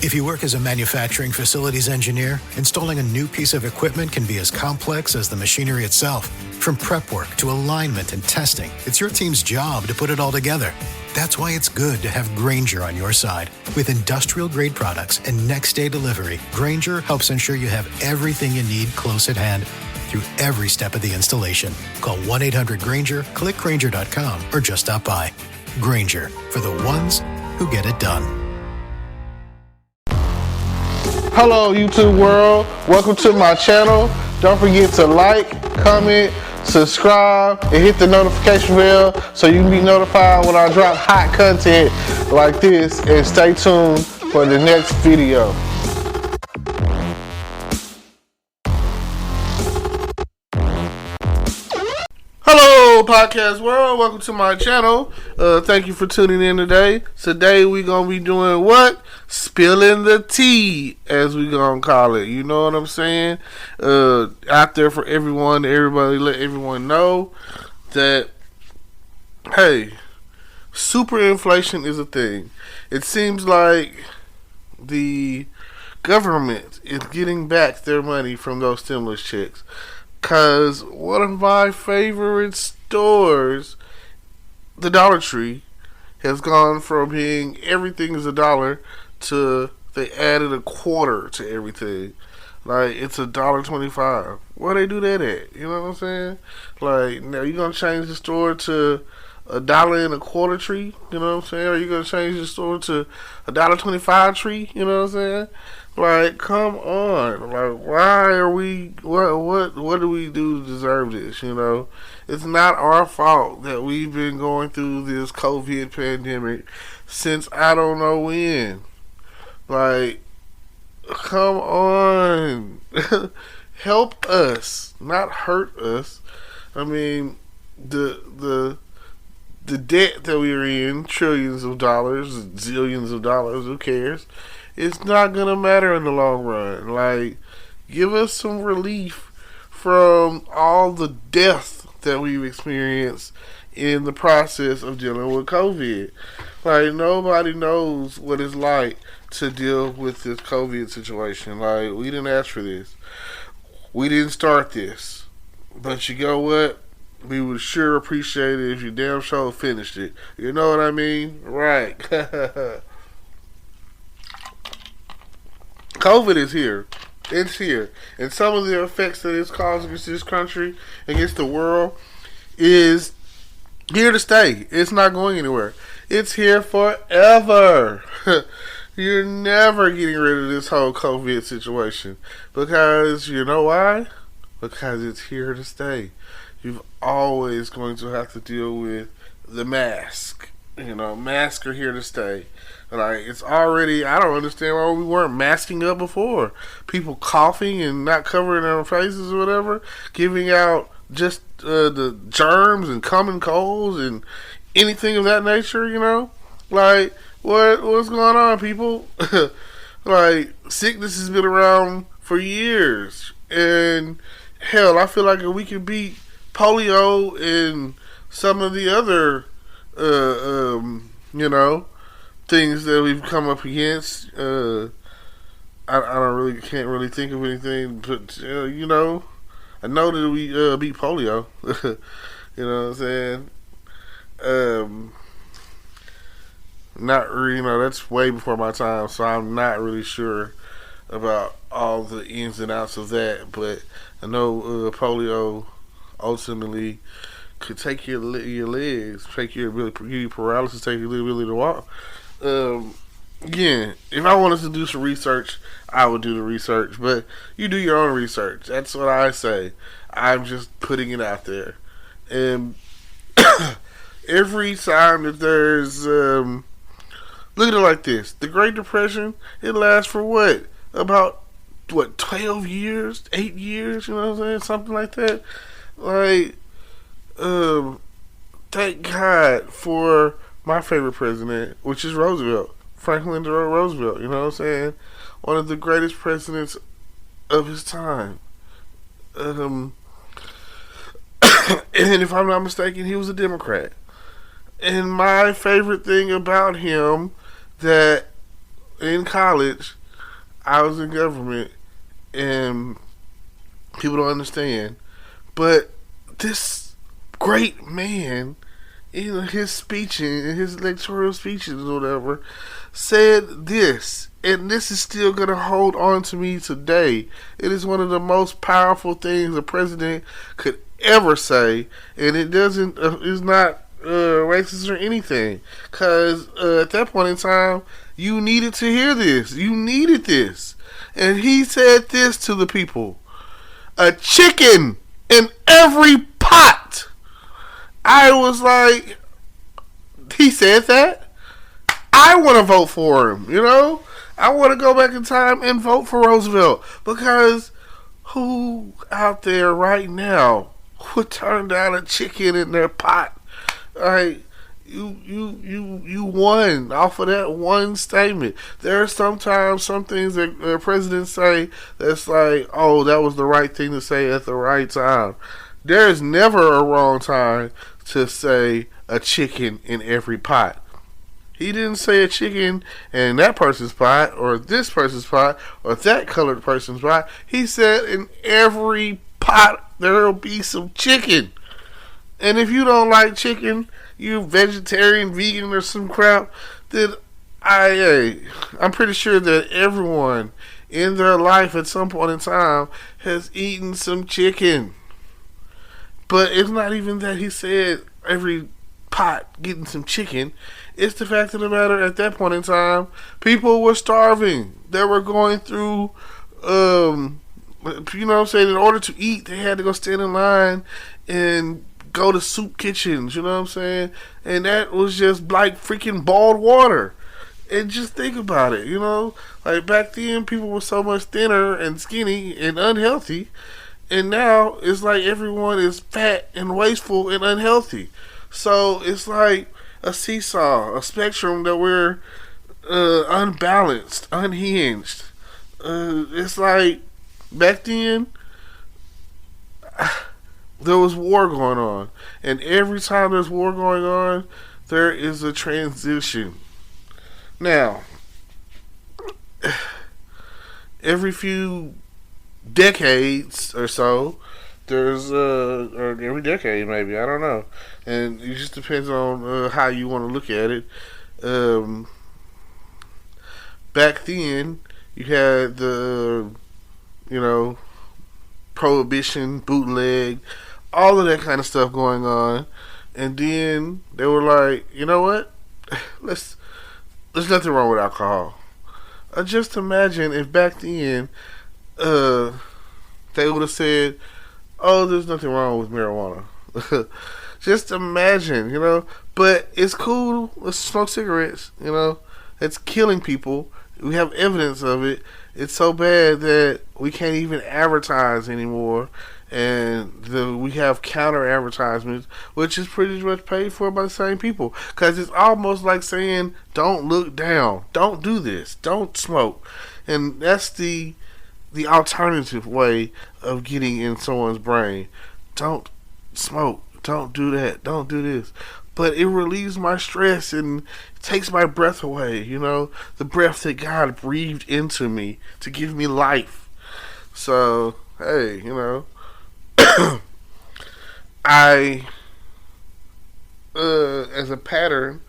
If you work as a manufacturing facilities engineer, installing a new piece of equipment can be as complex as the machinery itself. From prep work to alignment and testing, it's your team's job to put it all together. That's why it's good to have Grainger on your side. With industrial-grade products and next-day delivery, Grainger helps ensure you have everything you need close at hand through every step of the installation. Call 1-800-GRAINGER, click Grainger.com, or just stop by. Grainger, for the ones who get it done. Hello YouTube world, welcome to my channel. Don't forget to like, comment, subscribe, and hit the notification bell so you can be notified when I drop hot content like this, and stay tuned for the next video. Hello podcast world, welcome to my channel. Thank you for tuning in today. Today we gonna be doing what? Spilling the tea, as we gonna call it. You know what I'm saying? Out there for everyone, everybody, let everyone know that, hey, super inflation is a thing. It seems like the government is getting back their money from those stimulus checks. Cause one of my favorite stores, the Dollar Tree, has gone from being everything is $1 to they added a quarter to everything. Like it's $1.25. Where they do that at? You know what I'm saying? Like now you gonna change the store to $1.25 tree? You know what I'm saying? Or you gonna change the store to $1.25 tree? You know what I'm saying? Like, come on. Like, why are we, what do we do to deserve this, you know? It's not our fault that we've been going through this COVID pandemic since I don't know when. Like, come on. Help us, not hurt us. I mean, the debt that we're in, trillions of dollars, zillions of dollars, who cares? It's not gonna matter in the long run. Like, give us some relief from all the death that we've experienced in the process of dealing with COVID. Like, nobody knows what it's like to deal with this COVID situation. Like, we didn't ask for this. We didn't start this. But you know what? We would sure appreciate it if you damn sure finished it. You know what I mean? Right. COVID is here. It's here. And some of the effects that it's causing against this country, against the world, is here to stay. It's not going anywhere. It's here forever. You're never getting rid of this whole COVID situation. Because, you know why? Because it's here to stay. You're always going to have to deal with the mask. You know, masks are here to stay. Like, it's already, I don't understand why we weren't masking up before. People coughing and not covering their faces or whatever, giving out just the germs and common colds and anything of that nature, you know? Like, what's going on, people? Like, sickness has been around for years. And, hell, I feel like if we could beat polio and some of the other, you know, things that we've come up against. I can't really think of anything, but you know, I know that we beat polio. You know what I'm saying? Not really, you know, that's way before my time, so I'm not really sure about all the ins and outs of that. But I know polio ultimately could take your legs, give you paralysis, take your ability to walk. Again, if I wanted to do some research, I would do the research, but you do your own research. That's what I say. I'm just putting it out there. And every time that there's, look at it like this. The Great Depression, it lasts for what? About, 12 years? 8 years? You know what I'm saying? Something like that. Like, thank God for my favorite president, which is Roosevelt, Franklin D. Roosevelt. You know what I'm saying? One of the greatest presidents of his time. And if I'm not mistaken, he was a Democrat. And my favorite thing about him that in college, I was in government, and people don't understand. But this great man, in his speech and his electoral speeches or whatever, said this, and this is still going to hold on to me today. It is one of the most powerful things a president could ever say, and it doesn't, it's not racist or anything, because at that point in time, you needed to hear this. You needed this. And he said this to the people: a chicken in every pot. I was like, he said that? I want to vote for him, you know? I want to go back in time and vote for Roosevelt, because who out there right now would turn down a chicken in their pot? Like, you won off of that one statement. There are sometimes some things that presidents say that's like, oh, that was the right thing to say at the right time. There is never a wrong time to say a chicken in every pot. He didn't say a chicken in that person's pot, or this person's pot, or that colored person's pot. He said in every pot there'll be some chicken. And if you don't like chicken, you vegetarian, vegan, or some crap, then I'm pretty sure that everyone in their life at some point in time has eaten some chicken. But it's not even that he said every pot getting some chicken. It's the fact of the matter, at that point in time, people were starving. They were going through, you know what I'm saying, in order to eat, they had to go stand in line and go to soup kitchens, you know what I'm saying? And that was just like freaking boiled water. And just think about it, you know? Like, back then, people were so much thinner and skinny and unhealthy. And now, it's like everyone is fat and wasteful and unhealthy. So, it's like a seesaw, a spectrum that we're unbalanced, unhinged. It's like, back then, there was war going on. And every time there's war going on, there is a transition. Now, every few decades or so, there's or every decade maybe, I don't know, and it just depends on how you want to look at it. Back then, you had the, you know, prohibition, bootleg, all of that kind of stuff going on, and then they were like, you know what? There's nothing wrong with alcohol. Just imagine if back then they would have said, oh, there's nothing wrong with marijuana. Just imagine, you know. But it's cool. Let's smoke cigarettes, you know. It's killing people. We have evidence of it. It's so bad that we can't even advertise anymore. And we have counter advertisements, which is pretty much paid for by the same people. Because it's almost like saying, don't look down. Don't do this. Don't smoke. And that's the alternative way of getting in someone's brain. Don't smoke. Don't do that. Don't do this. But it relieves my stress and takes my breath away. You know, the breath that God breathed into me to give me life. So, hey, you know, I, as a pattern,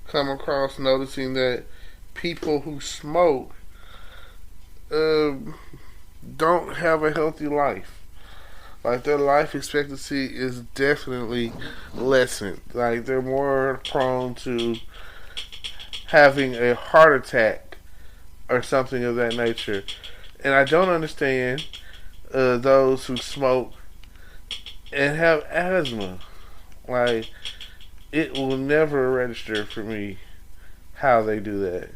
come across noticing that people who smoke don't have a healthy life. Like, their life expectancy is definitely lessened. Like, they're more prone to having a heart attack or something of that nature. And I don't understand those who smoke and have asthma. Like, it will never register for me how they do that.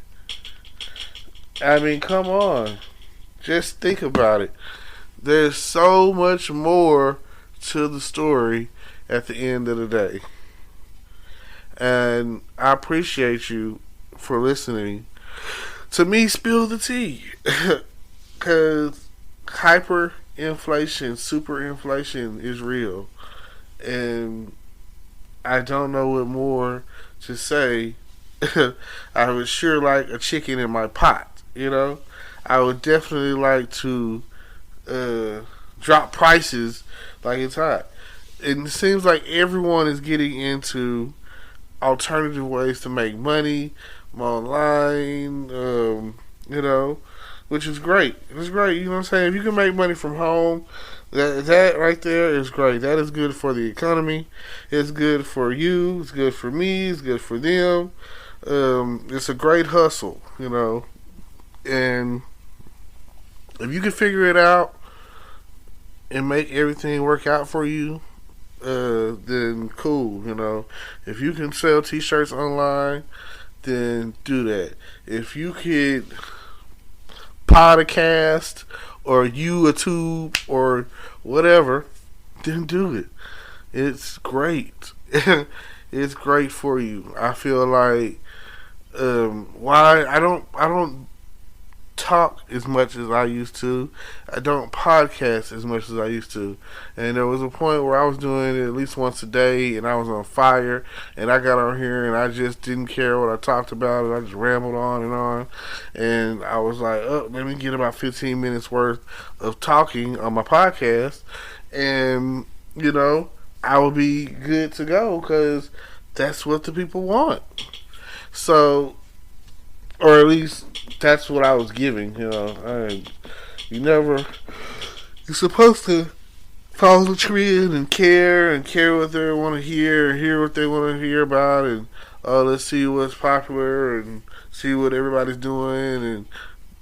I mean, come on. Just think about it. There's so much more to the story at the end of the day. And I appreciate you for listening to me spill the tea. Because hyperinflation, superinflation is real. And I don't know what more to say I would sure like a chicken in my pot. You know, I would definitely like to uh, drop prices like it's hot. And it seems like everyone is getting into alternative ways to make money online. You know, which is great. It's great. You know what I'm saying? If you can make money from home, that right there is great. That is good for the economy. It's good for you. It's good for me. It's good for them. It's a great hustle, you know. And if you can figure it out and make everything work out for you, then cool, you know. If you can sell t-shirts online, then do that. If you could podcast or YouTube or whatever, then do it. It's great. It's great for you. I feel like why I don't talk as much as I used to. I don't podcast as much as I used to. And there was a point where I was doing it at least once a day and I was on fire and I got on here and I just didn't care what I talked about and I just rambled on and on. And I was like, oh, let me get about 15 minutes worth of talking on my podcast and, you know, I will be good to go because that's what the people want. So, or at least that's what I was giving. You know, you're supposed to follow the trend and care what they want to hear what they want to hear about, and let's see what's popular and see what everybody's doing and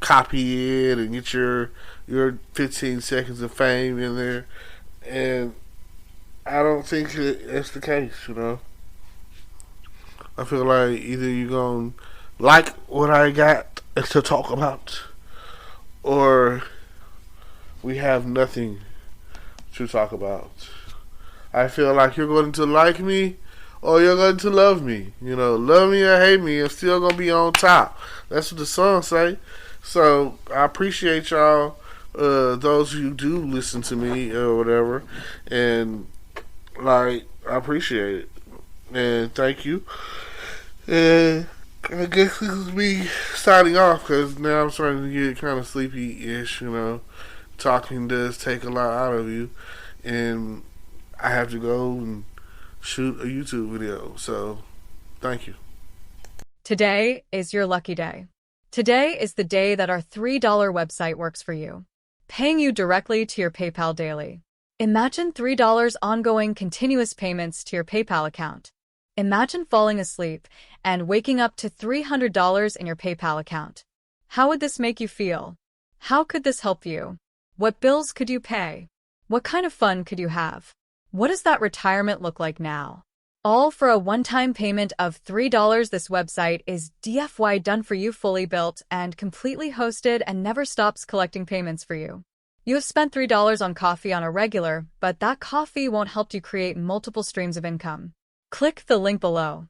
copy it and get your 15 seconds of fame in there. And I don't think that's the case. You know, I feel like either you're gonna like what I got to talk about, or we have nothing to talk about. I feel like you're going to like me, or you're going to love me. You know, love me or hate me, I'm still gonna be on top. That's what the song say. So I appreciate y'all, those who do listen to me or whatever, and like I appreciate it and thank you. And I guess this is me signing off because now I'm starting to get kind of sleepy-ish, you know. Talking does take a lot out of you. And I have to go and shoot a YouTube video. So, thank you. Today is your lucky day. Today is the day that our $3 website works for you, paying you directly to your PayPal daily. Imagine $3 ongoing continuous payments to your PayPal account. Imagine falling asleep and waking up to $300 in your PayPal account. How would this make you feel? How could this help you? What bills could you pay? What kind of fun could you have? What does that retirement look like now? All for a one-time payment of $3. This website is DFY done for you, fully built and completely hosted, and never stops collecting payments for you. You have spent $3 on coffee on a regular, but that coffee won't help you create multiple streams of income. Click the link below.